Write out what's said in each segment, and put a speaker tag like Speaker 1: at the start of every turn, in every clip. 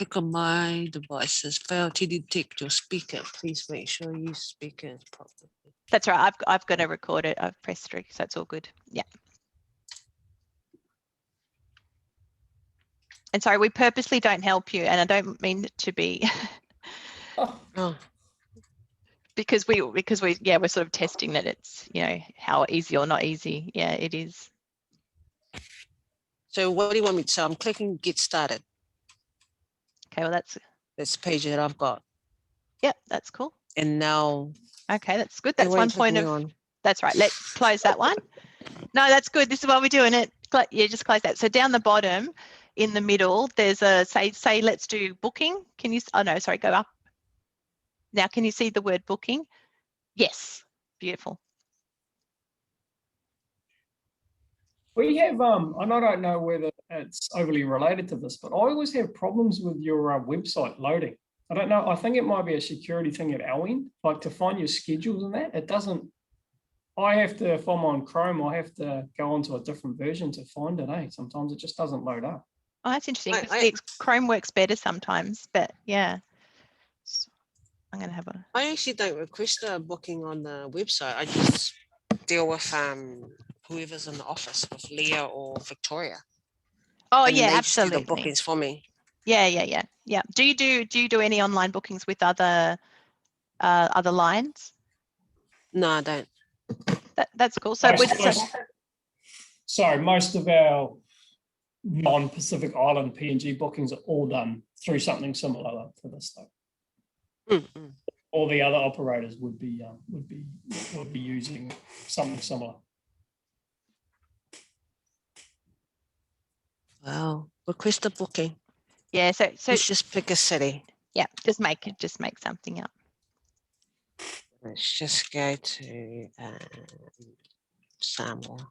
Speaker 1: Click on my devices. Fail to detect your speaker. Please make sure you speaker is properly.
Speaker 2: That's right. I've got to record it. I've pressed through, so it's all good. Yeah. And sorry, we purposely don't help you, and I don't mean to be.
Speaker 1: Oh.
Speaker 2: Because we're sort of testing that it's, you know, how easy or not easy. Yeah, it is.
Speaker 1: So what do you want me to say? I'm clicking get started.
Speaker 2: Okay, well that's
Speaker 1: the page that I've got.
Speaker 2: Yep, that's cool.
Speaker 1: And now.
Speaker 2: Okay, that's good. That's one point of.
Speaker 1: On?
Speaker 2: That's right. Let's close that one. No, that's good. This is why we're doing it. Yeah, just close that. So down the bottom, in the middle, there's a say. Let's do booking. Can you? Oh no, sorry. Go up. Now, can you see the word booking? Yes. Beautiful.
Speaker 3: We have, and I don't know whether it's overly related to this, but I always have problems with your website loading. I don't know. I think it might be a security thing at our end, like to find your schedules and that. It doesn't. I have to, if I'm on Chrome, I have to go onto a different version to find it. Sometimes it just doesn't load up.
Speaker 2: Oh, that's interesting. Chrome works better sometimes, but yeah. So I'm going to have a.
Speaker 1: I actually don't request a booking on the website. I just deal with whoever's in the office with Leah or Victoria.
Speaker 2: Oh
Speaker 1: and
Speaker 2: yeah,
Speaker 1: they
Speaker 2: absolutely.
Speaker 1: Just do the bookings for me.
Speaker 2: Yeah. Do you do any online bookings with other lines?
Speaker 1: No, I don't.
Speaker 2: That's cool. So
Speaker 3: sorry, most of our non-Pacific Island PNG bookings are all done through something similar to this stuff.
Speaker 1: Mm-mm.
Speaker 3: All the other operators would be using something similar.
Speaker 1: Wow, request a booking.
Speaker 2: Yeah, so
Speaker 1: let's just pick a city.
Speaker 2: Yeah, just make something up.
Speaker 1: Let's just go to Samoa.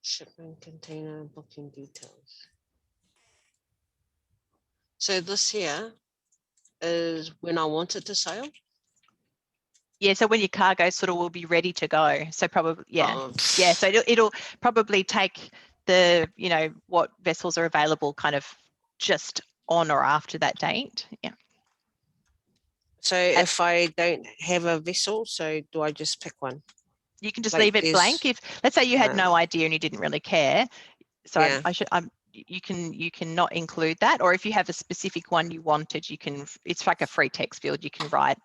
Speaker 1: Shipment container booking details. So this here is when I want it to sail?
Speaker 2: Yeah, so when your cargo sort of will be ready to go. So probably, yeah. Yeah, so it'll probably take the, you know, what vessels are available kind of just on or after that date. Yeah.
Speaker 1: So if I don't have a vessel, so do I just pick one?
Speaker 2: You can just leave it blank. If let's say you had no idea and you didn't really care. So yeah. You can not include that, or if you have a specific one you wanted, you can. It's like a free text field. You can write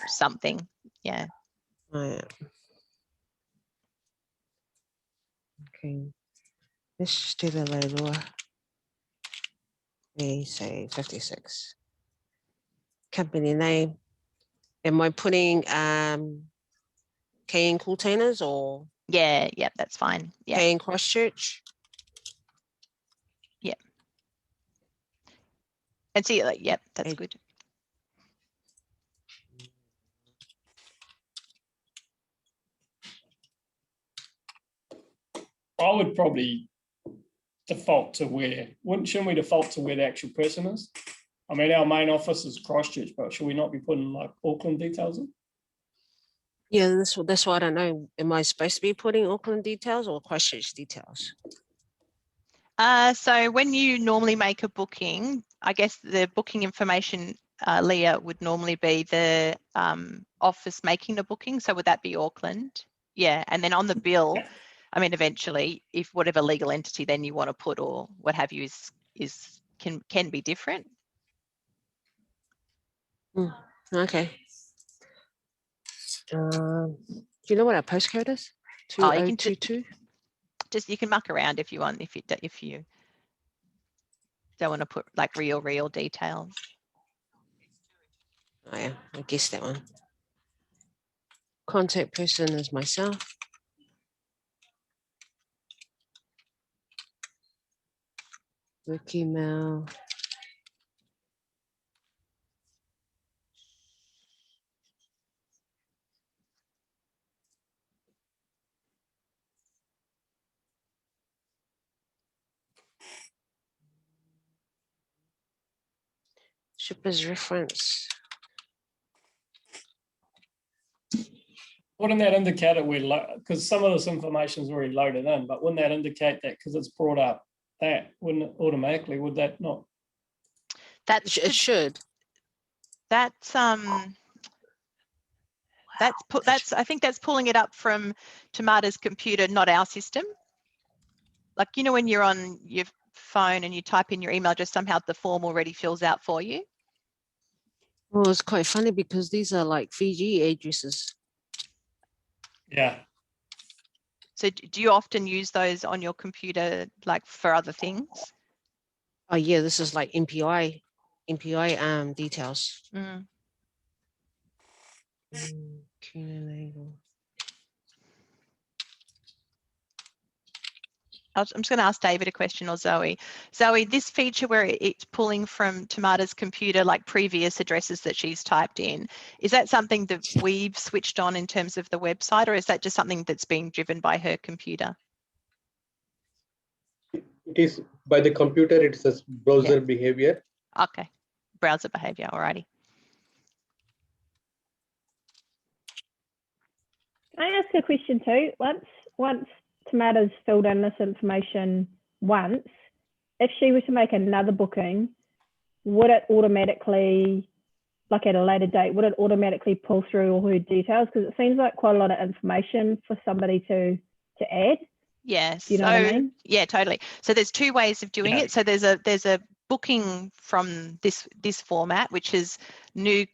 Speaker 2: something. Yeah.
Speaker 1: Oh, yeah. Okay. Let's just do the label. We say 56. Company name. Am I putting KNCooltainers or?
Speaker 2: Yeah, that's fine. Yeah.
Speaker 1: KN Christchurch.
Speaker 2: Yeah. And see, yep, that's good.
Speaker 3: I would probably default to shouldn't we default to where the actual person is? I mean, our main office is Christchurch, but should we not be putting like Auckland details in?
Speaker 1: Yeah, that's why I don't know. Am I supposed to be putting Auckland details or Christchurch details?
Speaker 2: So when you normally make a booking, I guess the booking information, Leah, would normally be the office making the booking. So would that be Auckland? Yeah, and then on the bill, yeah. I mean, eventually, if whatever legal entity then you want to put or what have you can be different.
Speaker 1: Okay. Do you know what our postcode is? 2022.
Speaker 2: Just you can muck around if you want. If you don't want to put like real details.
Speaker 1: Oh yeah, I guess that one. Contact person is myself. Work email. Shipper's reference.
Speaker 3: Wouldn't that indicate that because some of this information is already loaded in, but wouldn't that indicate that because it's brought up that, wouldn't it automatically, would that not?
Speaker 1: It should.
Speaker 2: That's I think that's pulling it up from Temata's computer, not our system. Like, you know, when you're on your phone and you type in your email address, somehow the form already fills out for you.
Speaker 1: Well, it's quite funny because these are like Fiji addresses.
Speaker 3: Yeah.
Speaker 2: So do you often use those on your computer, like for other things?
Speaker 1: Oh yeah, this is like MPI details.
Speaker 2: Mm. I'm just going to ask David a question, or Zoe. Zoe, this feature where it's pulling from Temata's computer, like previous addresses that she's typed in, is that something that we've switched on in terms of the website, or is that just something that's being driven by her computer?
Speaker 4: It is by the computer, it's a browser behavior.
Speaker 2: Okay, browser behavior, alrighty.
Speaker 5: Can I ask a question too? Once Temata's filled in this information once, if she were to make another booking, would it automatically, like at a later date, would it automatically pull through all her details? Because it seems like quite a lot of information for somebody to add.
Speaker 2: Yes.
Speaker 5: Do you know what I mean?
Speaker 2: Yeah, totally. So there's two ways of doing it. So there's a booking from this format, which is new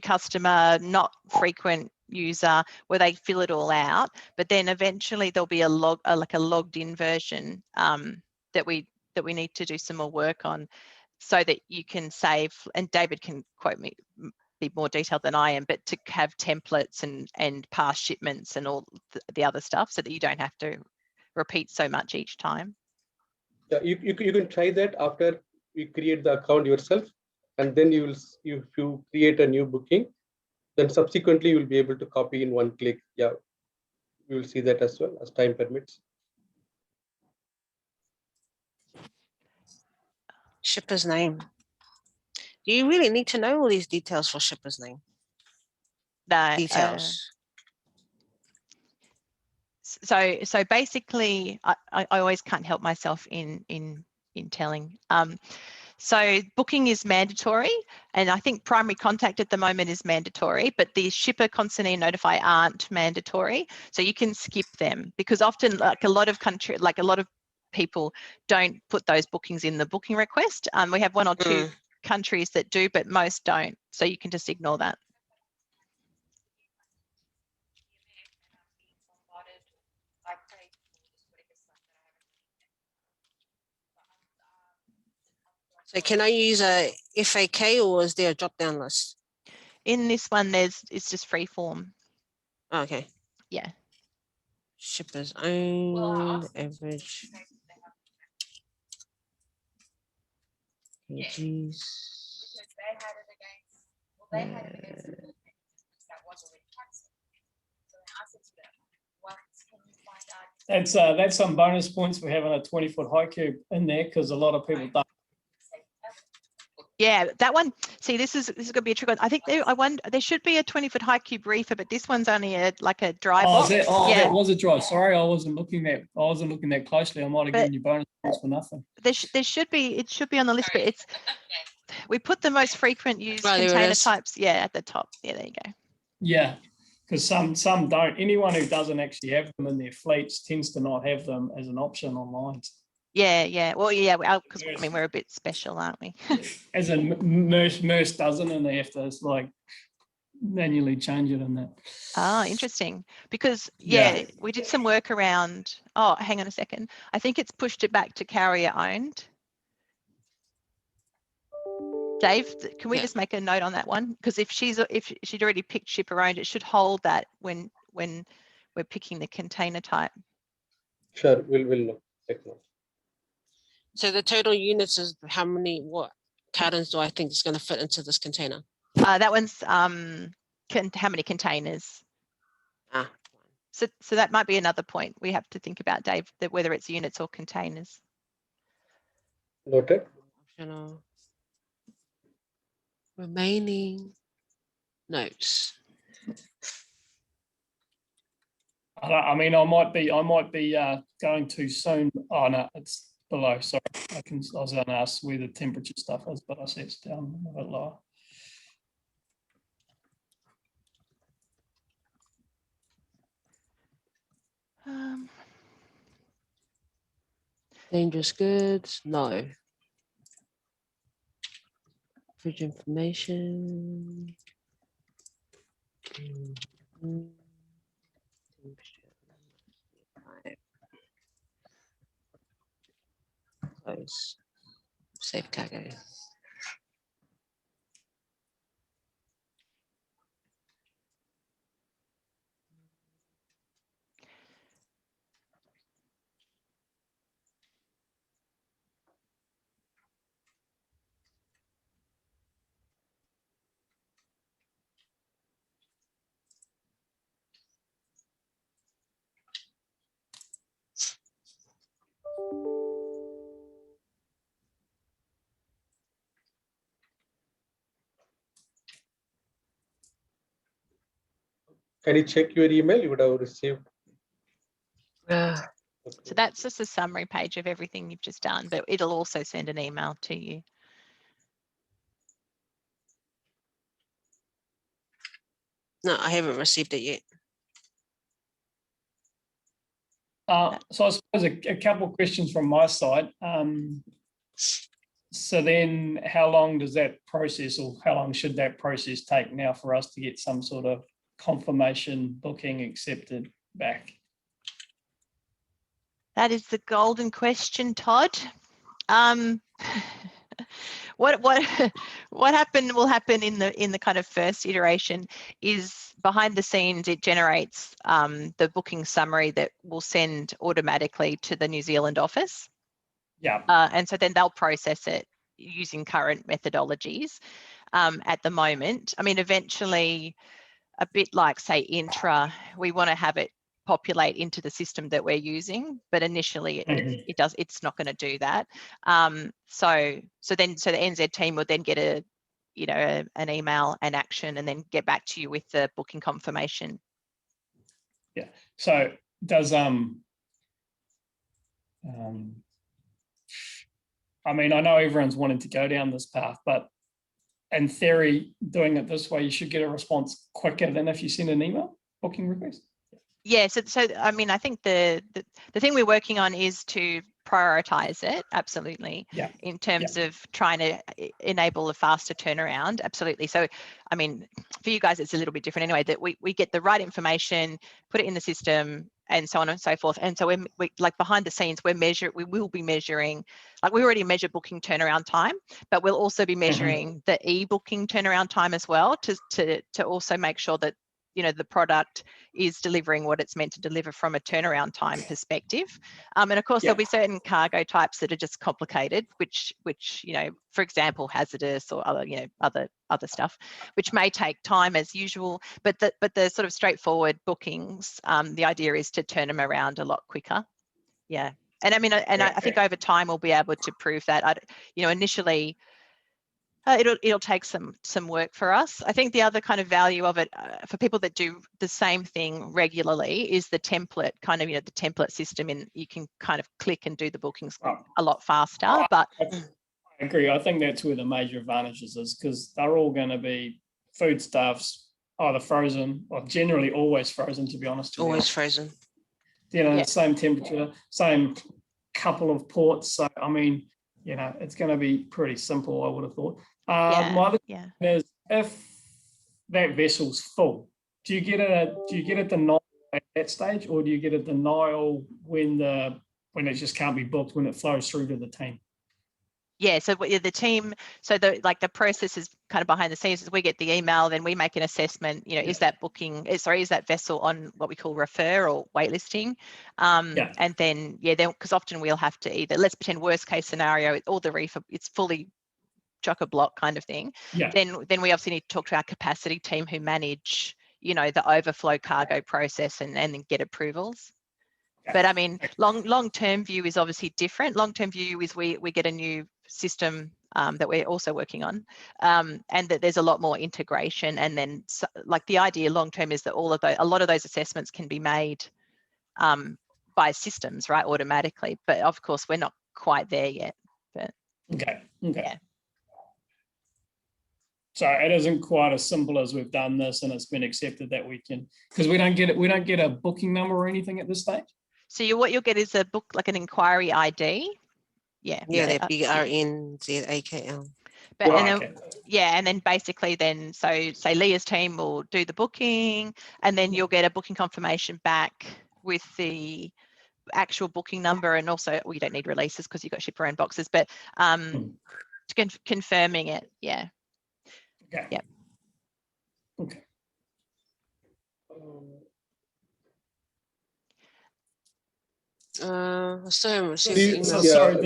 Speaker 2: customer, not frequent user, where they fill it all out. But then eventually there'll be like a logged in version that we need to do some more work on, so that you can save, and David can quote me, be more detailed than I am, but to have templates and past shipments and all the other stuff, so that you don't have to repeat so much each time.
Speaker 4: Yeah, you can try that after you create the account yourself, and then if you create a new booking, then subsequently you will be able to copy in one click. Yeah, you will see that as well as time permits.
Speaker 1: Shipper's name. Do you really need to know all these details for shipper's name? Details.
Speaker 2: So basically, I always can't help myself in telling. So booking is mandatory, and I think primary contact at the moment is mandatory, but the shipper, consignee, notify aren't mandatory. So you can skip them, because often, like a lot of people don't put those bookings in the booking request. We have one or two countries that do, but most don't. So you can just ignore that.
Speaker 1: So can I use a FAK, or is there a drop-down list?
Speaker 2: In this one, it's just free form.
Speaker 1: Okay.
Speaker 2: Yeah.
Speaker 1: Shipper's own average. KGs.
Speaker 3: That's some bonus points for having a 20-foot high cube in there, because a lot of people don't.
Speaker 2: Yeah, that one. See, this is going to be a trick. I think there should be a 20-foot high cube reefer, but this one's only like a dry box.
Speaker 3: Yeah. That was a dry. Sorry, I wasn't looking that closely. I might have given you bonus points for nothing.
Speaker 2: There should be. It should be on the list, but we put the most frequent used container types. Yeah, at the top. Yeah, there you go.
Speaker 3: Yeah, because some don't. Anyone who doesn't actually have them in their fleets tends to not have them as an option online.
Speaker 2: Yeah. Well, yeah, because I mean, we're a bit special, aren't we?
Speaker 3: As in Merce doesn't, and they have to like manually change it in that.
Speaker 2: Ah, interesting. Because we did some work around. Oh, hang on a second. I think it's pushed it back to carrier owned. Dave, can we just make a note on that one? Because if she'd already picked shipper owned, it should hold that when we're picking the container type.
Speaker 4: Sure, we'll take note. So
Speaker 1: the total units is what cartons do I think is going to fit into this container?
Speaker 2: That one's how many containers? So that might be another point we have to think about, Dave, that whether it's units or containers.
Speaker 4: Noted.
Speaker 1: remaining notes.
Speaker 3: I mean, I might be going too soon. Oh no, it's below. Sorry, I was going to ask where the temperature stuff is, but I see it's down a bit lower.
Speaker 1: Dangerous goods, no. Fridge information. Mhm. Close. Save cargo.
Speaker 4: Can you check your email? You would have received.
Speaker 2: So that's just a summary page of everything you've just done, but it'll also send an email to you.
Speaker 1: No, I haven't received it yet.
Speaker 3: So I suppose a couple of questions from my side. So then how long does that process, or how long should that process take now for us to get some sort of confirmation booking accepted back?
Speaker 2: That is the golden question, Todd. What will happen in the kind of first iteration is behind the scenes it generates the booking summary that will send automatically to the New Zealand office.
Speaker 3: Yeah.
Speaker 2: And so then they'll process it using current methodologies. At the moment, I mean, eventually, a bit like say Intra, we want to have it populate into the system that we're using, but initially it's not going to do that. So the NZ team will then get an email and action, and then get back to you with the booking confirmation.
Speaker 3: Yeah. So does I mean, I know everyone's wanting to go down this path, but in theory, doing it this way, you should get a response quicker than if you send an email booking request.
Speaker 2: Yeah, so I mean, I think the thing we're working on is to prioritize it, absolutely.
Speaker 3: Yeah.
Speaker 2: In terms of trying to enable a faster turnaround, absolutely. So, I mean, for you guys, it's a little bit different anyway, that we get the right information, put it in the system, and so on and so forth. And so we like behind the scenes, we will be measuring, like we already measure booking turnaround time, but we'll also be measuring the e-booking turnaround time as well to also make sure that the product is delivering what it's meant to deliver from a turnaround time perspective. And of course, there'll be certain cargo types that are just complicated, which for example, hazardous or other stuff, which may take time as usual. But the sort of straightforward bookings, the idea is to turn them around a lot quicker. Yeah, and I mean, I think over time we'll be able to prove that. Initially. It'll take some work for us. I think the other kind of value of it for people that do the same thing regularly is the template the template system, and you can kind of click and do the bookings a lot faster. But
Speaker 3: I agree. I think that's where the major advantages is, because they're all going to be foodstuffs, either frozen or generally always frozen, to be honest.
Speaker 1: Always frozen.
Speaker 3: Same temperature, same couple of ports. So, I mean, it's going to be pretty simple, I would have thought. My other question is, if that vessel's full, do you get a denial at that stage, or do you get a denial when it just can't be booked, when it flows through to the team?
Speaker 2: Yeah, so the team, so the process is kind of behind the scenes. Is we get the email, then we make an assessment. Is that is that vessel on what we call refer or waitlisting? And then because often we'll have to either, let's pretend worst case scenario, all the reefer, it's fully chock-a-block kind of thing.
Speaker 3: Yeah.
Speaker 2: Then we obviously need to talk to our capacity team who manage the overflow cargo process and then get approvals. But I mean, long-term view is obviously different. Long-term view is we get a new system that we're also working on, and that there's a lot more integration. And then like the idea long term is that a lot of those assessments can be made by systems, right, automatically. But of course, we're not quite there yet. But
Speaker 3: Okay. Okay.
Speaker 2: Yeah.
Speaker 3: So it isn't quite as simple as we've done this and it's been accepted that we can, because we don't get a booking number or anything at this stage.
Speaker 2: So what you'll get is a book, like an inquiry ID. Yeah.
Speaker 1: Yeah,
Speaker 2: so,
Speaker 1: they're BRNZAKL.
Speaker 2: But
Speaker 3: Right,
Speaker 2: and then,
Speaker 3: okay.
Speaker 2: yeah, and then basically then, so say Leah's team will do the booking, and then you'll get a booking confirmation back with the actual booking number, and also, well, you don't need releases because you've got ship your own boxes, but confirming it. Yeah.
Speaker 3: Okay.
Speaker 2: Yep.
Speaker 3: Okay.
Speaker 1: I still haven't received
Speaker 4: Do
Speaker 1: the
Speaker 4: you-
Speaker 1: email.
Speaker 3: So
Speaker 4: Yeah,
Speaker 3: sorry,
Speaker 4: do-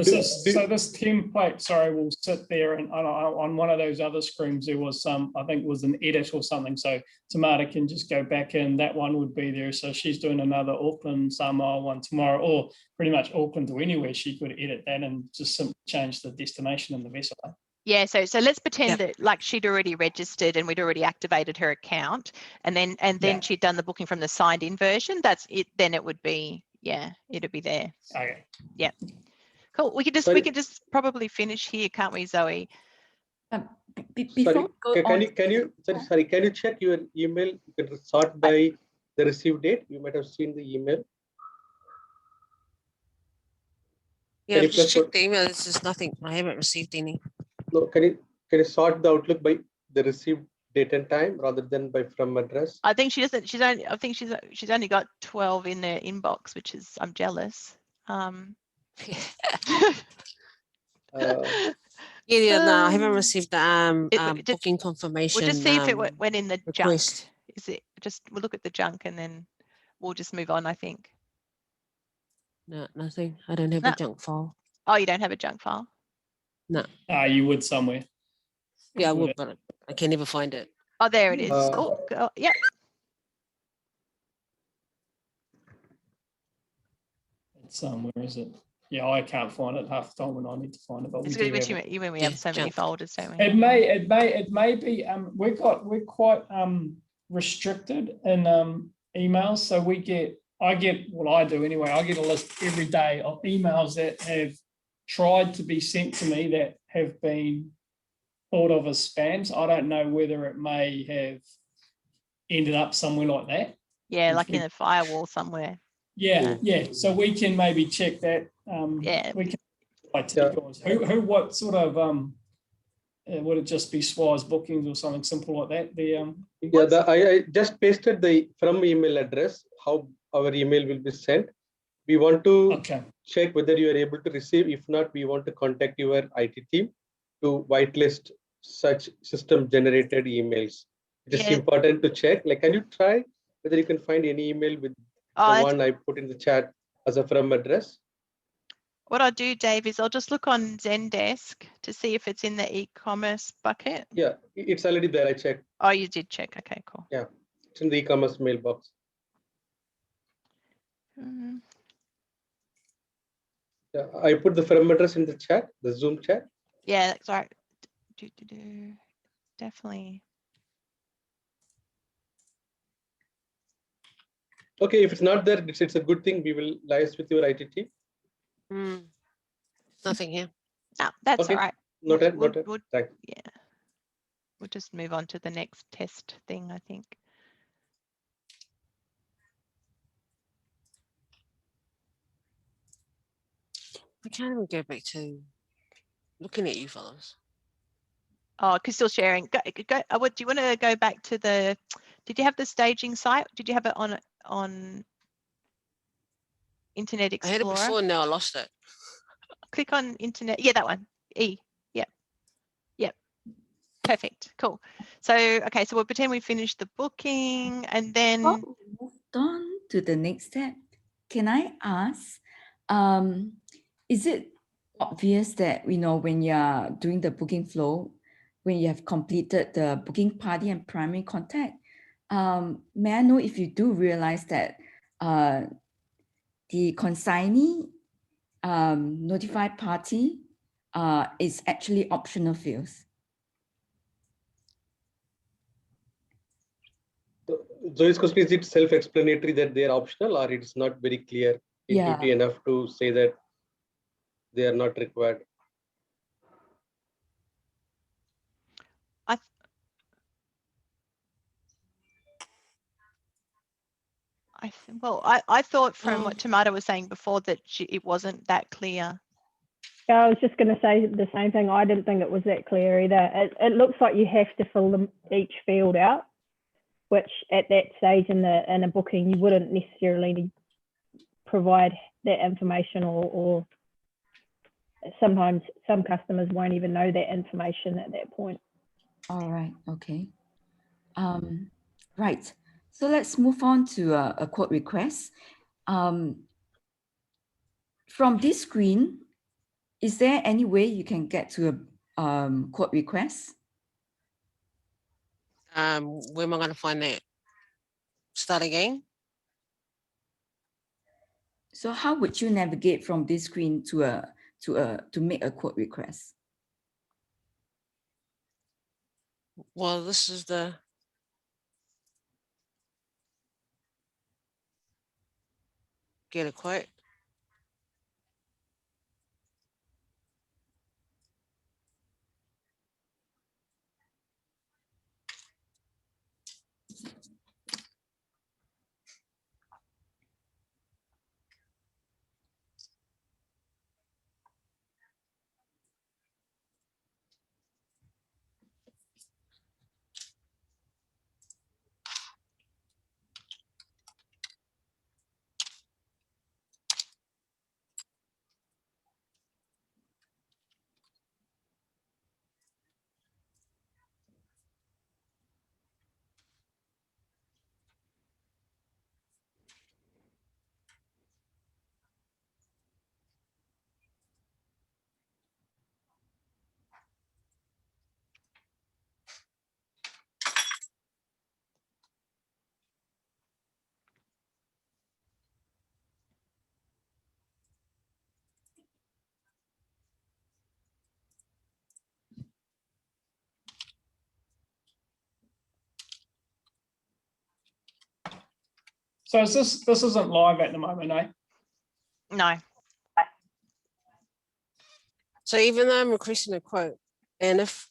Speaker 3: this template, sorry, will sit there, and on one of those other screens there was some, I think it was an edit or something. So Temata can just go back in. That one would be there. So she's doing another Auckland Samoa one tomorrow, or pretty much Auckland to anywhere. She could edit that and just simply change the destination and the vessel.
Speaker 2: Yeah, so let's pretend that like she'd already registered and we'd already activated her account, and then
Speaker 3: Yeah.
Speaker 2: she'd done the booking from the signed in version. That's it. Then it would be, yeah, it'd be there.
Speaker 3: Okay.
Speaker 2: Yeah. Cool. We could just probably finish here, can't we, Zoe?
Speaker 6: Before
Speaker 4: Sorry, can you check your email? You can sort by the receive date. You might have seen the email.
Speaker 1: Yeah,
Speaker 4: Can you
Speaker 1: I've just
Speaker 4: press
Speaker 1: checked the email. There's just nothing. I haven't received any.
Speaker 4: No, can you sort the Outlook by the received date and time rather than by from address?
Speaker 2: I think she doesn't. I think she's only got 12 in their inbox, which is, I'm jealous.
Speaker 1: Yeah, no, I haven't received the
Speaker 2: just-
Speaker 1: booking confirmation.
Speaker 2: We'll just see if it went in the
Speaker 1: request.
Speaker 2: junk. Is it just? We'll look at the junk and then we'll just move on, I think.
Speaker 1: No, nothing. I don't have
Speaker 2: No.
Speaker 1: a junk file.
Speaker 2: Oh, you don't have a junk file?
Speaker 1: No.
Speaker 3: You would somewhere.
Speaker 1: Yeah, I would, but I can never find it.
Speaker 2: Oh, there it is.
Speaker 4: Uh,
Speaker 2: Yep.
Speaker 3: It's where is it? Yeah, I can't find it half the time when I need to find it. But we
Speaker 2: It's
Speaker 3: do
Speaker 2: good
Speaker 3: have
Speaker 2: when
Speaker 3: it.
Speaker 2: we have so many
Speaker 1: junk.
Speaker 2: folders, don't we?
Speaker 3: It may be. We're quite restricted in emails. So I get what I do anyway. I get a list every day of emails that have tried to be sent to me that have been thought of as spams. I don't know whether it may have ended up somewhere like that.
Speaker 2: Yeah, like in a firewall somewhere.
Speaker 3: Yeah. So we can maybe check that.
Speaker 2: Yeah.
Speaker 3: We can. What sort of would it just be Swaz bookings or something simple like that?
Speaker 4: I just pasted the from email address, how our email will be sent. We want to check whether you are able to receive. If not, we want to contact your IT team to whitelist such system generated emails. It is important to check. Like, can you try whether you can find any email with the one I put in the chat as a from address?
Speaker 2: What I'll do, Dave, is I'll just look on Zendesk to see if it's in the e-commerce bucket.
Speaker 4: Yeah, it's already there. I checked.
Speaker 2: Oh, you did check. Okay, cool.
Speaker 4: Yeah, it's in the e-commerce mailbox. Yeah, I put the firm address in the chat, the Zoom chat.
Speaker 2: Yeah, that's right. Definitely.
Speaker 4: Okay, if it's not there, it's a good thing. We will liaise with your IT team.
Speaker 1: Nothing here.
Speaker 2: No, that's
Speaker 4: Okay.
Speaker 2: all right.
Speaker 4: Not yet.
Speaker 2: Yeah. We'll just move on to the next test thing, I think.
Speaker 1: I can't even go back to looking at you fellas.
Speaker 2: Oh, because still sharing. Do you want to go back to the? Did you have the staging site? Did you have it on Internet Explorer?
Speaker 1: I had it before, now I lost it.
Speaker 2: Click on Internet. Yeah, that one. Yep. Perfect. Cool. So okay, so we'll pretend we finished the booking, and then
Speaker 6: moved on to the next step. Can I ask? Is it obvious that when you're doing the booking flow, when you have completed the booking party and primary contact, may I know if you do realize that the consignee, notified party, is actually optional fields?
Speaker 4: Zoe's question, is it self-explanatory that they are optional, or it's not very clear, intuitive enough to say that they are not required?
Speaker 2: I thought from what Temata was saying before that it wasn't that clear.
Speaker 5: Yeah, I was just going to say the same thing. I didn't think it was that clear either. It looks like you have to fill them each field out, which at that stage in a booking you wouldn't necessarily provide that information, or sometimes some customers won't even know that information at that point.
Speaker 6: All right. Okay. Right. So let's move on to a quote request. From this screen, is there any way you can get to a quote request?
Speaker 1: Where am I going to find that? Start again.
Speaker 6: So how would you navigate from this screen to make a quote request?
Speaker 1: Well, this is the get a quote.
Speaker 3: So is this isn't live at the moment, eh?
Speaker 2: No.
Speaker 1: So even though I'm requesting a quote, and if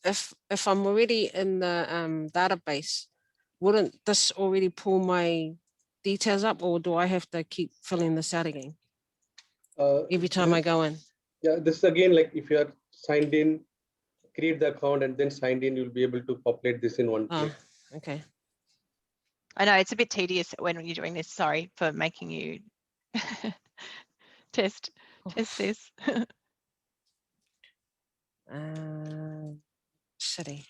Speaker 1: I'm already in the database, wouldn't this already pull my details up, or do I have to keep filling this out again every time I go in?
Speaker 4: Yeah, this is again like if you are signed in, create the account and then signed in, you'll be able to populate this in one click.
Speaker 1: Okay.
Speaker 2: I know it's a bit tedious when you're doing this. Sorry for making you test this.
Speaker 1: City.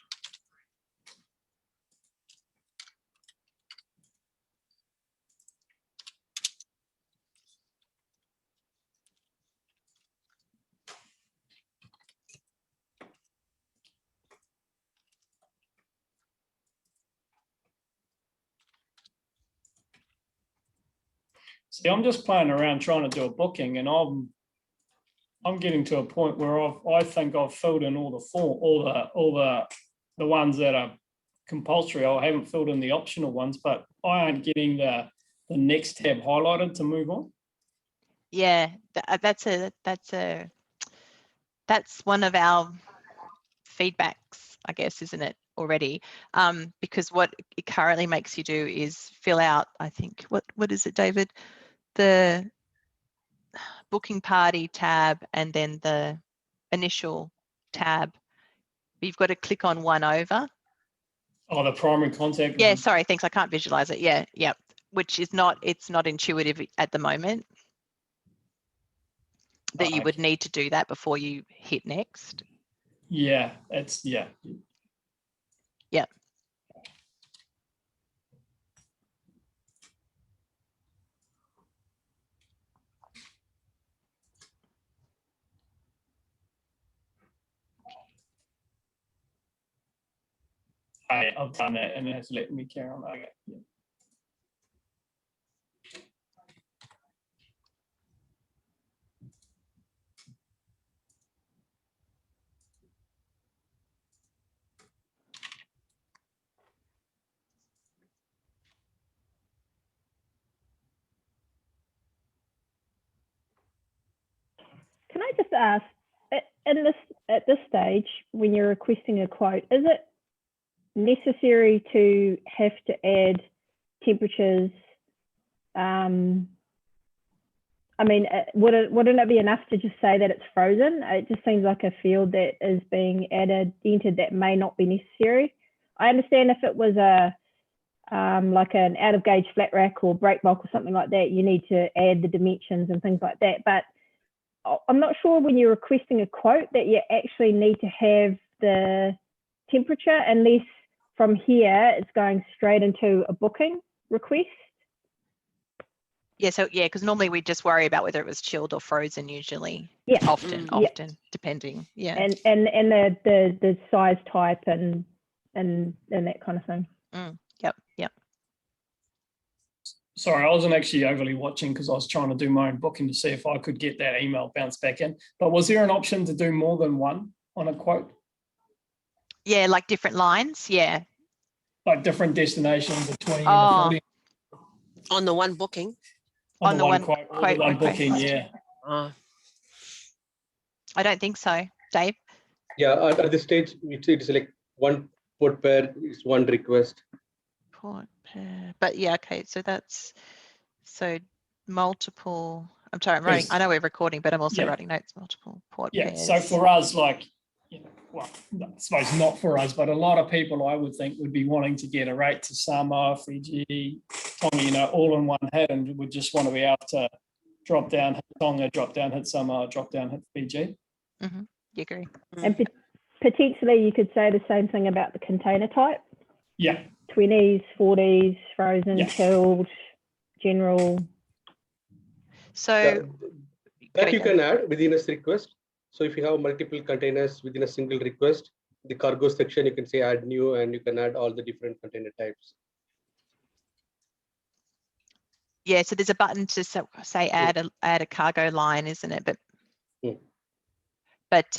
Speaker 3: See, I'm just playing around trying to do a booking, and I'm getting to a point where I think I've filled in all the ones that are compulsory. I haven't filled in the optional ones, but I aren't getting the next tab highlighted to move on.
Speaker 2: Yeah, that's one of our feedbacks, I guess, isn't it, already? Because what it currently makes you do is fill out, I think, what is it, David? The booking party tab and then the initial tab. You've got to click on one over.
Speaker 3: Oh, the primary contact.
Speaker 2: Yeah, sorry, thanks. I can't visualize it. Yeah, yeah. Which is it's not intuitive at the moment. That you would need to do that before you hit next.
Speaker 3: Yeah,
Speaker 2: Yep.
Speaker 3: I've done that and it has let me carry on. Okay. Yeah.
Speaker 5: I just ask, at this stage, when you're requesting a quote, is it necessary to have to add temperatures? I mean, wouldn't it be enough to just say that it's frozen? It just seems like a field that is being entered that may not be necessary. I understand if it was like an out of gauge flat rack or break bulk or something like that, you need to add the dimensions and things like that. But I'm not sure when you're requesting a quote that you actually need to have the temperature, unless from here it's going straight into a booking request.
Speaker 2: Yeah, so yeah, because normally we just worry about whether it was chilled or frozen usually.
Speaker 5: Yeah.
Speaker 2: Often, depending. Yeah.
Speaker 5: And the size type and that kind of thing.
Speaker 2: Yep.
Speaker 3: Sorry, I wasn't actually overly watching because I was trying to do my own booking to see if I could get that email bounced back in. But was there an option to do more than one on a quote?
Speaker 2: Yeah, like different lines. Yeah.
Speaker 3: Like different destinations, the 20 and
Speaker 2: Oh.
Speaker 3: the 40?
Speaker 1: On the one booking.
Speaker 3: On
Speaker 2: On
Speaker 3: the one quote, or the one
Speaker 2: request.
Speaker 3: booking, yeah.
Speaker 2: I don't think so, Dave.
Speaker 4: Yeah, at this stage, it's like one port pair is one request.
Speaker 2: Port pair. But yeah, okay. So that's multiple. I'm sorry, I'm writing. I know we're recording, but I'm also writing notes. Multiple port pairs.
Speaker 3: So for us, like, well, I suppose not for us, but a lot of people I would think would be wanting to get a rate to Samoa, Fiji, Tonga, all in one hit, and would just want to be able to drop down, hit Tonga, drop down, hit Samoa, drop down, hit Fiji.
Speaker 2: Mm-hmm. You agree?
Speaker 5: And potentially you could say the same thing about the container type.
Speaker 3: Yeah.
Speaker 5: 20s, 40s, frozen, chilled, general.
Speaker 2: So
Speaker 4: that you can add within a request. So if you have multiple containers within a single request, the cargo section, you can say add new, and you can add all the different container types.
Speaker 2: Yeah, so there's a button to say add a cargo line, isn't it? But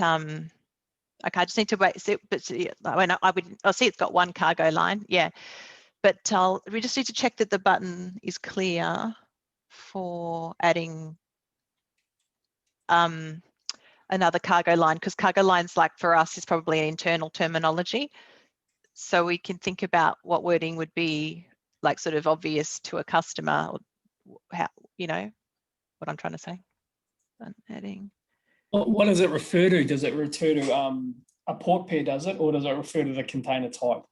Speaker 2: okay, I just need to wait. I'll see it's got one cargo line. Yeah, but we just need to check that the button is clear for adding another cargo line, because cargo lines, like for us, is probably an internal terminology. So we can think about what wording would be like sort of obvious to a customer, or how, what I'm trying to say. Adding.
Speaker 3: What does it refer to? Does it refer to a port pair, does it? Or does it refer to the container type?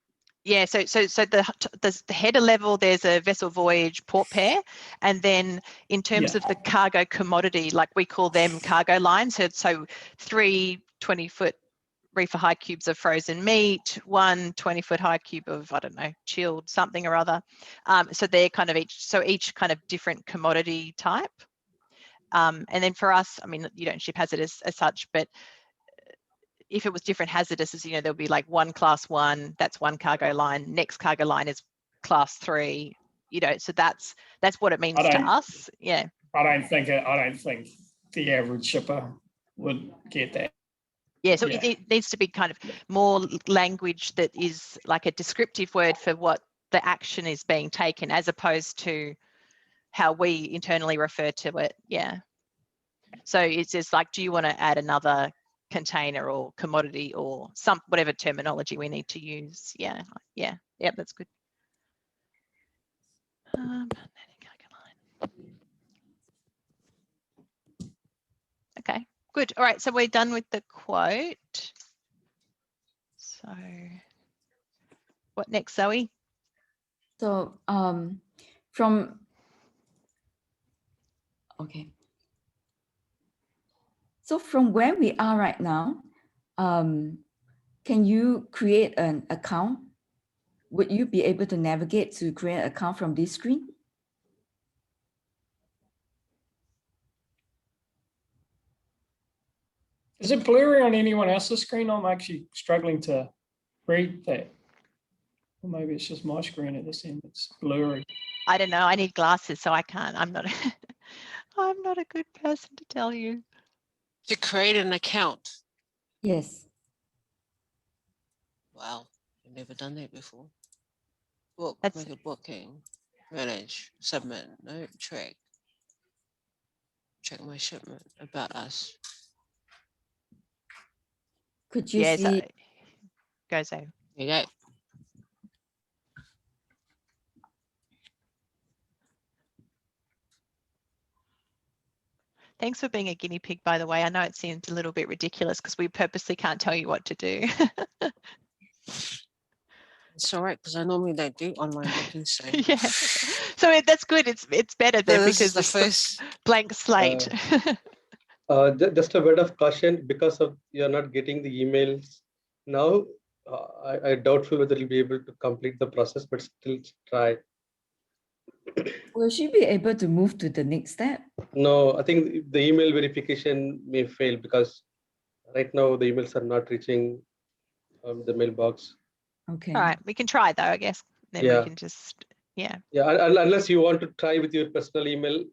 Speaker 2: Yeah, so the header level, there's a vessel voyage port pair, and then in terms of the cargo commodity, like we call them cargo lines. So 3 20-foot reefer high cubes of frozen meat, 1 20-foot high cube of, I don't know, chilled something or other. So they're kind of each kind of different commodity type. And then for us, I mean, you don't ship hazardous as such, but if it was different hazardouses, there'll be like one class 1, that's one cargo line. Next cargo line is class 3. So that's what it means to us. Yeah.
Speaker 3: I don't think the average shipper would get that.
Speaker 2: Yeah, so it needs to be kind of more language that is like a descriptive word for what the action is being taken, as opposed to how we internally refer to it. Yeah. So it's just like, do you want to add another container or commodity or whatever terminology we need to use? Yeah, that's good. Okay, good. All right, so we're done with the quote. So what next, Zoe?
Speaker 6: So So from where we are right now, can you create an account? Would you be able to navigate to create an account from this screen?
Speaker 3: Is it blurry on anyone else's screen? I'm actually struggling to read that. Or maybe it's just my screen at this end. It's blurry.
Speaker 2: I don't know. I need glasses, so I can't. I'm not a good person to tell you.
Speaker 1: To create an account.
Speaker 6: Yes.
Speaker 1: Wow, I've never done that before. Book, make a booking, manage, submit, note, track my shipment, about us.
Speaker 6: Could you
Speaker 2: Yeah, so
Speaker 6: see?
Speaker 2: go Zoe.
Speaker 1: There you go.
Speaker 2: Thanks for being a guinea pig, by the way. I know it seems a little bit ridiculous because we purposely can't tell you what to do.
Speaker 1: It's all right because I normally don't do online bookings. So,
Speaker 2: Yeah. So that's good. It's better then
Speaker 1: this is
Speaker 2: because
Speaker 1: the
Speaker 2: it's
Speaker 1: first.
Speaker 2: blank slate.
Speaker 4: Just a word of caution, because of you're not getting the emails now. I doubtful whether you'll be able to complete the process, but still try.
Speaker 6: Will she be able to move to the next step?
Speaker 4: No, I think the email verification may fail because right now the emails are not reaching the mailbox.
Speaker 6: Okay.
Speaker 2: All right, we can try though, I guess. Then
Speaker 4: Yeah.
Speaker 2: we can just, yeah.
Speaker 4: Yeah, unless you want to try with your personal email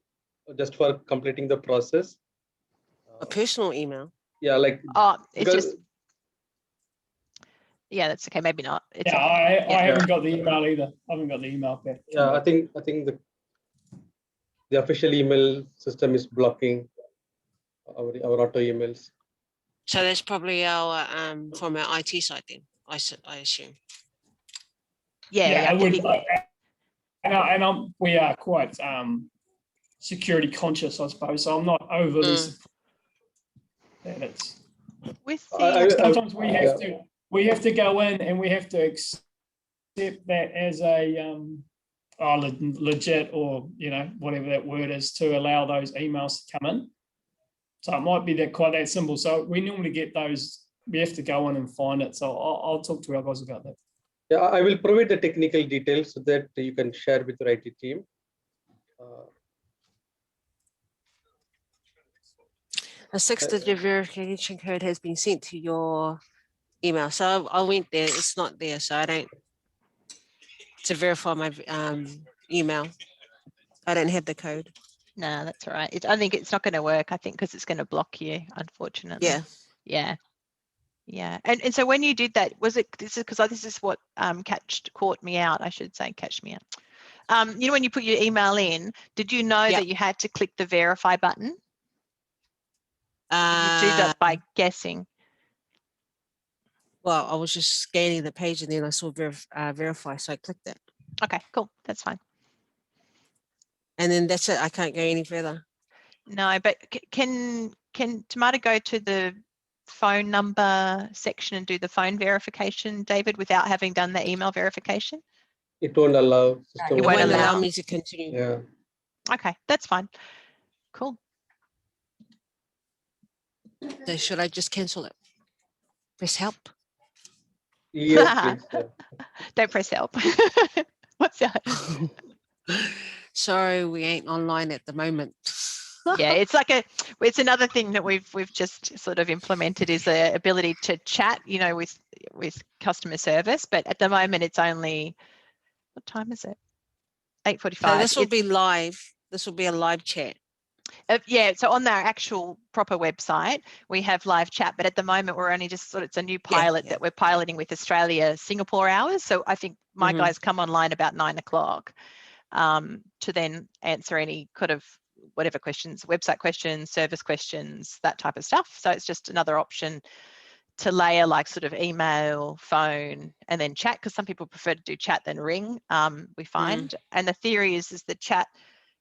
Speaker 4: just for completing the process.
Speaker 1: A personal email.
Speaker 4: Yeah, like
Speaker 2: Oh, it's
Speaker 4: because
Speaker 2: just, yeah, that's okay. Maybe not. It's
Speaker 3: Yeah,
Speaker 2: okay.
Speaker 3: I haven't got the email either. I haven't got the email back.
Speaker 4: yeah, I think the official email system is blocking our auto emails.
Speaker 1: So that's probably our from our IT side then. I assume.
Speaker 2: Yeah,
Speaker 3: I would,
Speaker 2: yeah.
Speaker 3: we are quite security conscious, I suppose. So I'm not overly surprised that it's.
Speaker 2: With the,
Speaker 3: Sometimes we have to go in and we have to accept that as a legit, or whatever that word is, to allow those emails to come in. So it might be quite that simple. So we normally get those. We have to go in and find it. So I'll talk to our guys about that.
Speaker 4: Yeah, I will provide the technical details so that you can share with your IT team.
Speaker 1: A 6-digit verification code has been sent to your email. So I went there. It's not there. So I don't, to verify my email, I don't have the code.
Speaker 2: no, that's all right. I think it's not going to work, I think, because it's going to block you, unfortunately.
Speaker 1: Yeah.
Speaker 2: Yeah. Yeah. And so when you did that, was it, this is what caught me out, I should say, catch me out. When you put your email in, did you know that you had to click the verify button? Did you do that by guessing?
Speaker 1: Well, I was just scanning the page and then I saw verify, so I clicked it.
Speaker 2: Okay, cool. That's fine.
Speaker 1: And then that's it. I can't go any further.
Speaker 2: No, but can Temata go to the phone number section and do the phone verification, David, without having done the email verification?
Speaker 4: It won't allow.
Speaker 1: It won't allow me to continue.
Speaker 4: Yeah.
Speaker 2: Okay, that's fine. Cool.
Speaker 1: So should I just cancel it? Press help?
Speaker 4: Yes, please.
Speaker 2: Don't press help. What's that?
Speaker 1: Sorry, we ain't online at the moment.
Speaker 2: Yeah, it's another thing that we've just sort of implemented, is the ability to chat, with customer service. But at the moment, it's only, what time is it? 8:45.
Speaker 1: So this will be live. This will be a live chat.
Speaker 2: Yeah, so on our actual proper website, we have live chat, but at the moment we're only just it's a new pilot that we're piloting with Australia Singapore hours. So I think my guys come online about 9 o'clock to then answer any kind of whatever questions, website questions, service questions, that type of stuff. So it's just another option to layer like sort of email, phone, and then chat, because some people prefer to do chat than ring, we find. And the theory is the chat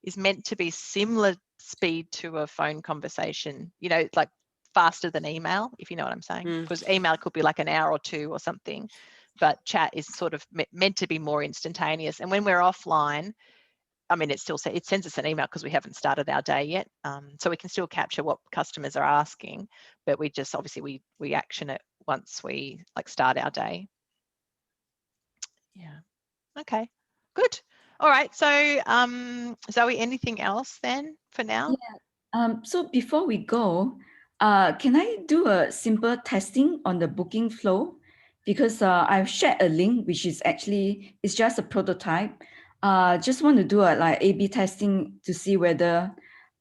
Speaker 2: is meant to be similar speed to a phone conversation, it's like faster than email, if you know what I'm saying, because email could be like an hour or two or something, but chat is sort of meant to be more instantaneous. And when we're offline, I mean, it sends us an email because we haven't started our day yet. So we can still capture what customers are asking, but we just obviously we action it once we start our day. Yeah. Okay, good. All right. So Zoe, anything else then for now?
Speaker 6: Yeah. So before we go, can I do a simple testing on the booking flow? Because I've shared a link, which is actually, it's just a prototype. Just want to do a A/B testing to see whether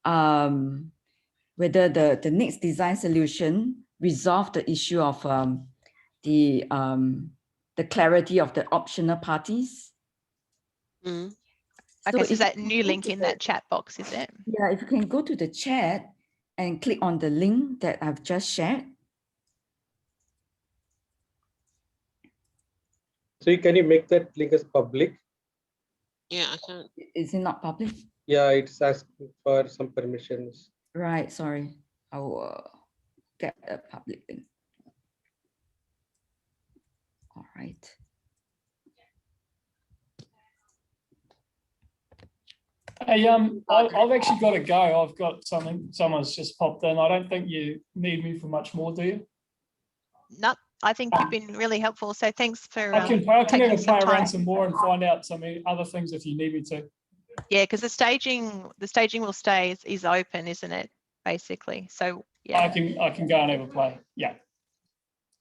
Speaker 6: the next design solution resolve the issue of the clarity of the optional parties.
Speaker 2: Okay, so is that
Speaker 6: if
Speaker 2: new link in that chat box, is it?
Speaker 6: Yeah, if you can go to the chat and click on the link that I've just shared.
Speaker 4: So can you make that link as public?
Speaker 1: Yeah, I can't.
Speaker 6: Is it not public?
Speaker 4: Yeah, it's asking for some permissions.
Speaker 6: Right, sorry. I will get a public link. All right.
Speaker 3: Hey, I've actually got to go. I've got something. Someone's just popped in. I don't think you need me for much more, do you?
Speaker 2: No, I think you've been really helpful. So thanks for
Speaker 3: I can
Speaker 2: taking
Speaker 3: have a
Speaker 2: some
Speaker 3: play around
Speaker 2: time.
Speaker 3: some more and find out some other things if you need me to.
Speaker 2: Yeah, because the staging will stay is open, isn't it? Basically. So yeah.
Speaker 3: I can go and have a play. Yeah.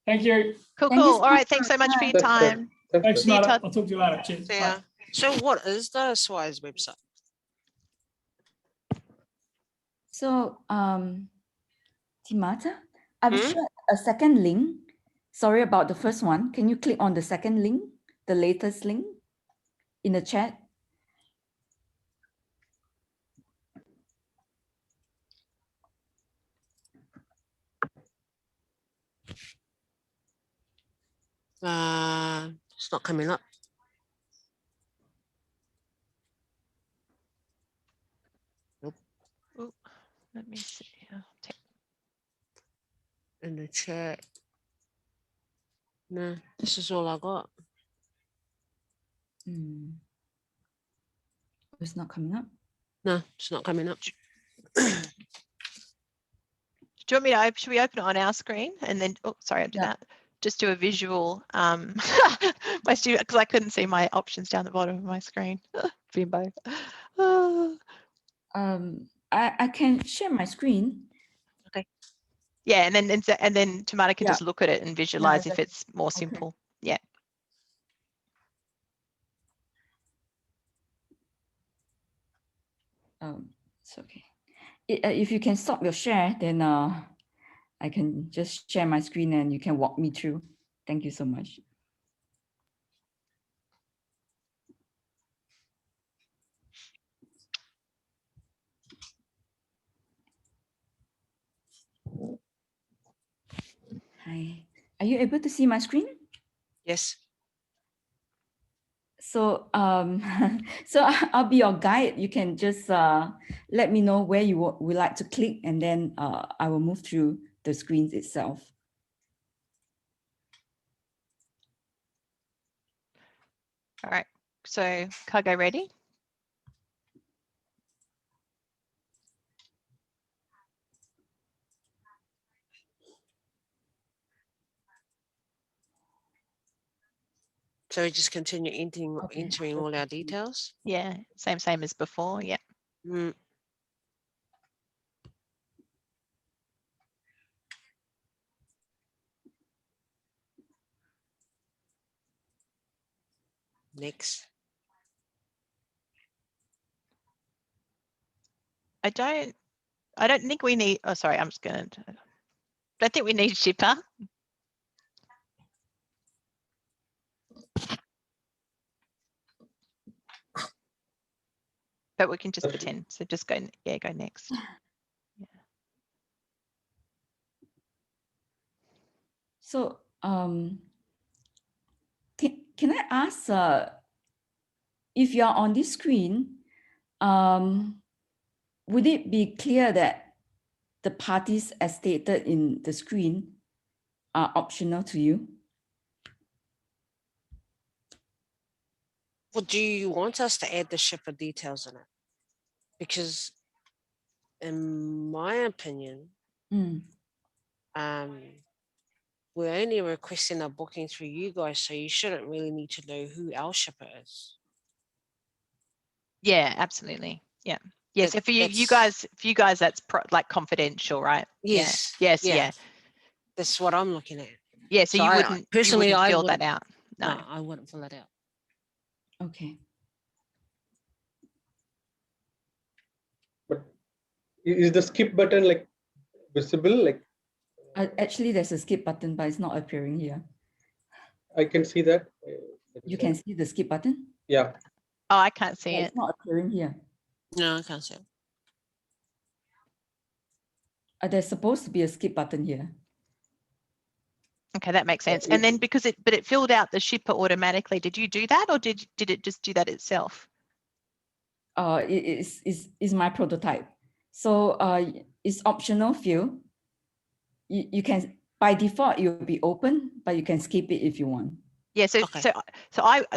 Speaker 3: Thank you.
Speaker 2: Cool,
Speaker 6: Thank you
Speaker 2: cool.
Speaker 6: so
Speaker 2: All
Speaker 6: much
Speaker 2: right. Thanks so much for your
Speaker 4: Thanks, Todd.
Speaker 2: time.
Speaker 3: Thanks,
Speaker 2: See you,
Speaker 3: Temata.
Speaker 2: Todd.
Speaker 3: I'll talk to you later. Cheers.
Speaker 1: So,
Speaker 3: Bye.
Speaker 1: yeah. So what is the SWI's website?
Speaker 6: So, Temata, I've shared a second link. Sorry about the first one. Can you click on the second link, the latest link in the chat?
Speaker 1: It's not coming up.
Speaker 2: Ooh, let me see.
Speaker 1: In the chat. No, this is all I got.
Speaker 6: It's not coming up.
Speaker 1: No, it's not coming up.
Speaker 2: Do you want me to should we open it on our screen and then sorry, I'll do that. Just do a visual my student, because I couldn't see my options down the bottom of my screen. Bimbo.
Speaker 6: I can share my screen.
Speaker 2: Okay. Yeah, and then Temata can just look at it and visualize if it's more simple. Yeah.
Speaker 6: It's okay. If you can stop your share, then I can just share my screen and you can walk me through. Thank you so much. Hi, are you able to see my screen?
Speaker 1: Yes.
Speaker 6: So, so I'll be your guide. You can just let me know where you would like to click, and then I will move through the screens itself.
Speaker 2: All right. So cargo ready?
Speaker 1: So we just continue entering all our details.
Speaker 2: Yeah, same as before. Yeah.
Speaker 1: Next.
Speaker 2: I don't think we need, oh, sorry, I'm just going to, I don't think we need shipper. But we can just pretend. So just go next. Yeah.
Speaker 6: So, can I ask, if you're on this screen, would it be clear that the parties as stated in the screen are optional to you?
Speaker 1: Well, do you want us to add the shipper details in it? Because in my opinion, we're only requesting a booking through you guys, so you shouldn't really need to know who our shipper is.
Speaker 2: Yeah, absolutely. Yeah. Yeah. So for you guys, that's like confidential, right?
Speaker 1: Yes.
Speaker 2: Yeah. Yes. Yeah.
Speaker 1: That's what I'm looking at.
Speaker 2: Yeah. So you wouldn't fill that out. No,
Speaker 1: I wouldn't fill that out.
Speaker 6: Okay.
Speaker 4: But is the skip button like visible? Like
Speaker 6: actually, there's a skip button, but it's not appearing here.
Speaker 4: I can see that.
Speaker 6: You can see the skip button?
Speaker 4: Yeah.
Speaker 2: Oh, I can't see it.
Speaker 6: It's not appearing here.
Speaker 1: No, I can't see it.
Speaker 6: There's supposed to be a skip button here.
Speaker 2: Okay, that makes sense. And then because it filled out the shipper automatically, did you do that, or did it just do that itself?
Speaker 6: It is my prototype. So it's optional field. You can, by default, it will be open, but you can skip it if you want.
Speaker 2: Yeah, so
Speaker 1: Okay.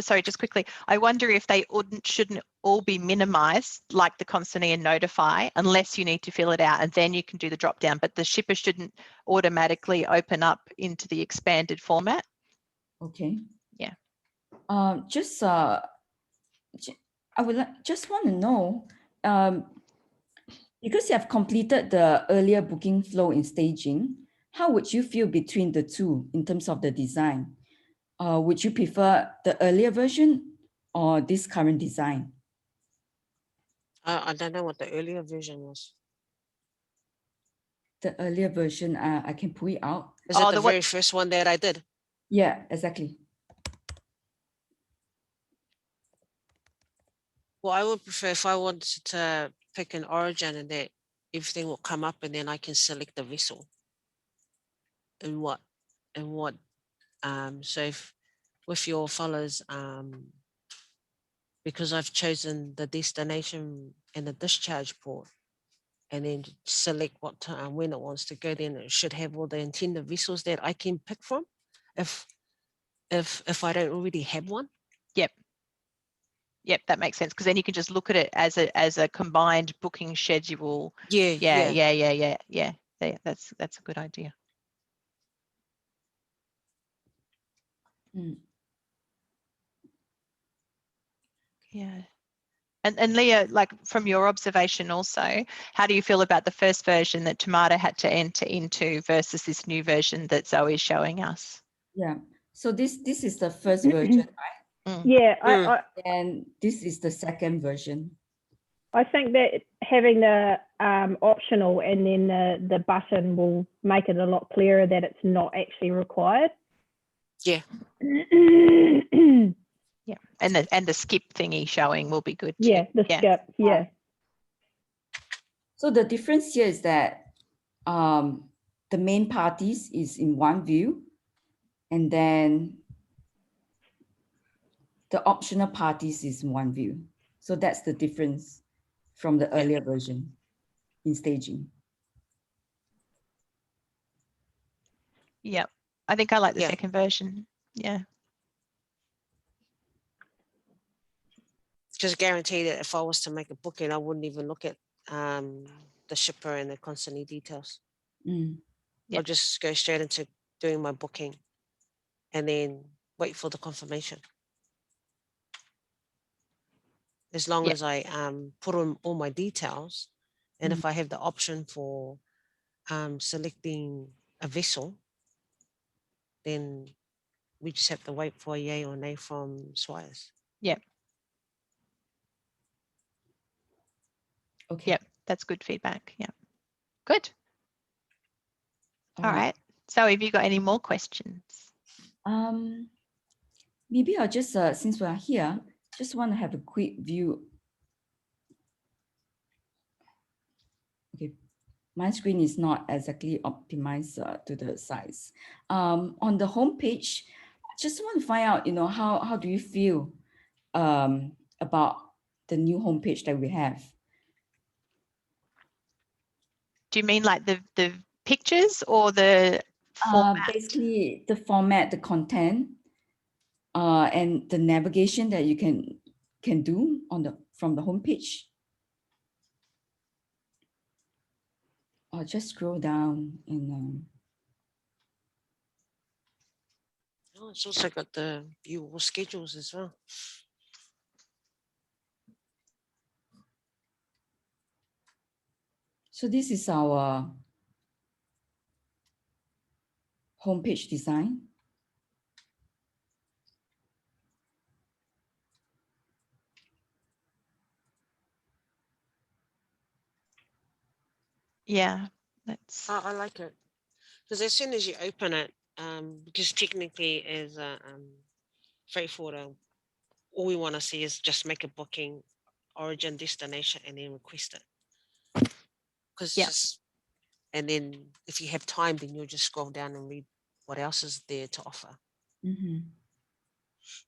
Speaker 2: sorry, just quickly, I wonder if they shouldn't all be minimized like the constantly and notify, unless you need to fill it out, and then you can do the drop down, but the shipper shouldn't automatically open up into the expanded format.
Speaker 6: Okay.
Speaker 2: Yeah.
Speaker 6: I would just want to know, because you have completed the earlier booking flow in staging, how would you feel between the two in terms of the design? Would you prefer the earlier version or this current design?
Speaker 1: I don't know what the earlier version was.
Speaker 6: The earlier version, I can pull it out.
Speaker 1: Is it the
Speaker 2: the
Speaker 1: very first one that I did?
Speaker 6: Yeah, exactly.
Speaker 1: Well, I would prefer if I wanted to pick an origin and that everything will come up and then I can select the vessel. And what, so if with your fellows, because I've chosen the destination and the discharge port, and then select what time, when it wants to go, then it should have all the intended vessels that I can pick from if I don't already have one.
Speaker 2: Yep, that makes sense, because then you can just look at it as a combined booking schedule.
Speaker 1: Yeah.
Speaker 2: Yeah. That's a good idea.
Speaker 6: Mm.
Speaker 2: Yeah. And Leah, like from your observation also, how do you feel about the first version that Temata had to enter into versus this new version that Zoe's showing us?
Speaker 6: Yeah. So this is the first version, right?
Speaker 5: Yeah,
Speaker 6: And this is the second version.
Speaker 5: I think that having the optional and then the button will make it a lot clearer that it's not actually required.
Speaker 1: Yeah.
Speaker 2: Yeah, and the skip thingy showing will be good too.
Speaker 5: Yeah, the skip. Yeah.
Speaker 6: So the difference here is that the main parties is in one view, and then the optional parties is in one view. So that's the difference from the earlier version in staging.
Speaker 2: Yep, I think I like the
Speaker 1: Yeah.
Speaker 2: second version. Yeah.
Speaker 1: Just guarantee that if I was to make a booking, I wouldn't even look at the shipper and the constantly details.
Speaker 6: Mm.
Speaker 2: Yeah.
Speaker 1: I'll just go straight into doing my booking and then wait for the confirmation. As long as I put on all my details, and if I have the option for selecting a vessel, then we just have to wait for a yay or nay from Swires.
Speaker 2: Yep.
Speaker 6: Okay.
Speaker 2: Yep, that's good feedback. Yeah. Good. All right. So have you got any more questions?
Speaker 6: Maybe I'll just, since we're here, just want to have a quick view. Okay, my screen is not exactly optimized to the size. On the home page, just want to find out, how do you feel about the new homepage that we have?
Speaker 2: Do you mean like the pictures or the format?
Speaker 6: Basically, the format, the content, and the navigation that you can do from the homepage. I'll just scroll down and
Speaker 1: Oh, it's also got the viewable schedules as well.
Speaker 6: so this is our homepage design.
Speaker 2: Yeah, that's.
Speaker 1: I like it because as soon as you open it, because technically as a freight forwarder, all we want to see is just make a booking, origin, destination, and then request it. Because
Speaker 2: Yeah.
Speaker 1: just, and then if you have time, then you'll just scroll down and read what else is there to offer.
Speaker 6: Mhm.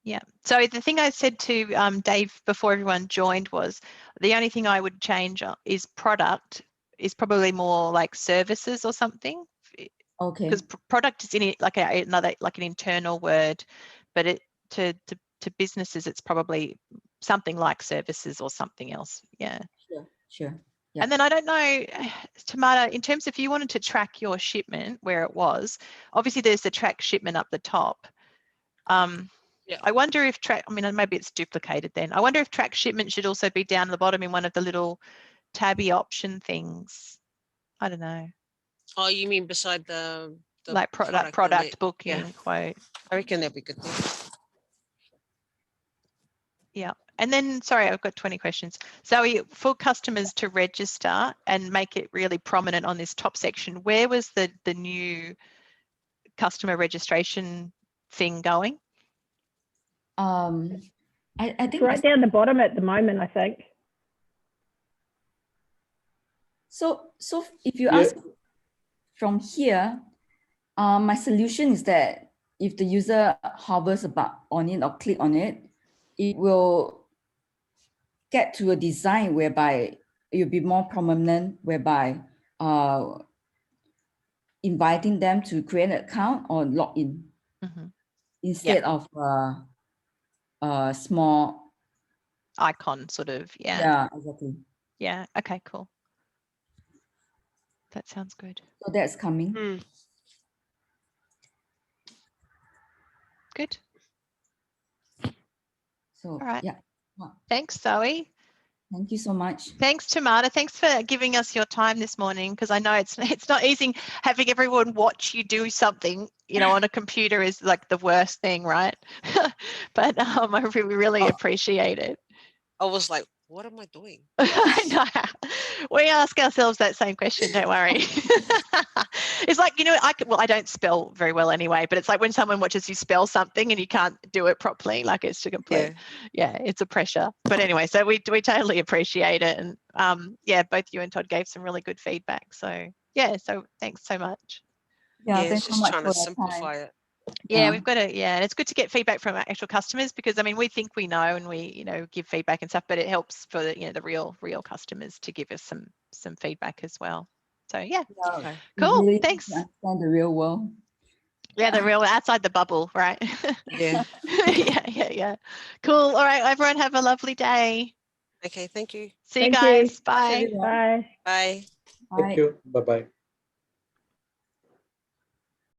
Speaker 2: Yeah. So the thing I said to Dave before everyone joined was the only thing I would change is product is probably more like services or something,
Speaker 6: Okay.
Speaker 2: because product is in it like another like an internal word, but it to businesses it's probably something like services or something else. Yeah.
Speaker 6: Sure.
Speaker 2: And then I don't know, Temata, in terms of if you wanted to track your shipment where it was, obviously there's the track shipment up the top.
Speaker 1: Yeah.
Speaker 2: I wonder if maybe it's duplicated then. I wonder if track shipment should also be down the bottom in one of the little tabby option things. I don't know.
Speaker 1: Oh, you mean beside the
Speaker 2: Like product booking quote.
Speaker 1: I reckon that'd be good.
Speaker 2: Yeah. And then, sorry, I've got 20 questions. So for customers to register and make it really prominent on this top section, where was the new customer registration thing going?
Speaker 6: I think
Speaker 5: It's right down the bottom at the moment, I think.
Speaker 6: so if you ask from here, my solution is that if the user hovers on it or click on it, it will get to a design whereby it will be more prominent, whereby inviting them to create an account or log in instead of a small
Speaker 2: icon sort of.
Speaker 6: Yeah, exactly.
Speaker 2: Yeah. Okay, cool. That sounds good.
Speaker 6: So that's coming.
Speaker 2: Good.
Speaker 6: So
Speaker 2: all right.
Speaker 6: Yeah.
Speaker 2: Thanks, Zoe.
Speaker 6: Thank you so much.
Speaker 2: Thanks, Temata. Thanks for giving us your time this morning, because I know it's not easy having everyone watch you do something, on a computer is like the worst thing, right? But I really appreciate it.
Speaker 1: I was like, what am I doing?
Speaker 2: I know. We ask ourselves that same question, don't worry. It's like, I don't spell very well anyway, but it's like when someone watches you spell something and you can't do it properly, like it's a complete, it's a pressure. But anyway, so we totally appreciate it. And both you and Todd gave some really good feedback. So so thanks so much.
Speaker 6: Yeah,
Speaker 1: it's
Speaker 6: thanks so
Speaker 1: just
Speaker 6: much
Speaker 1: trying
Speaker 6: for
Speaker 1: to
Speaker 6: your
Speaker 1: simplify
Speaker 6: time.
Speaker 1: it.
Speaker 2: Yeah, we've got to, and it's good to get feedback from our actual customers, because we think we know and we, give feedback and stuff, but it helps for the real customers to give us some feedback as well. So
Speaker 1: Okay.
Speaker 2: Cool.
Speaker 6: Really
Speaker 2: Thanks.
Speaker 6: Understand the real world.
Speaker 2: Yeah, the real outside the bubble, right?
Speaker 1: Yeah.
Speaker 2: yeah. Cool. All right, everyone, have a lovely day.
Speaker 1: Okay, thank you.
Speaker 2: See you
Speaker 5: Thank
Speaker 2: guys.
Speaker 5: you.
Speaker 2: Bye.
Speaker 6: Everyone.
Speaker 5: Bye.
Speaker 1: Bye.
Speaker 6: Bye.
Speaker 4: Thank you. Bye-bye.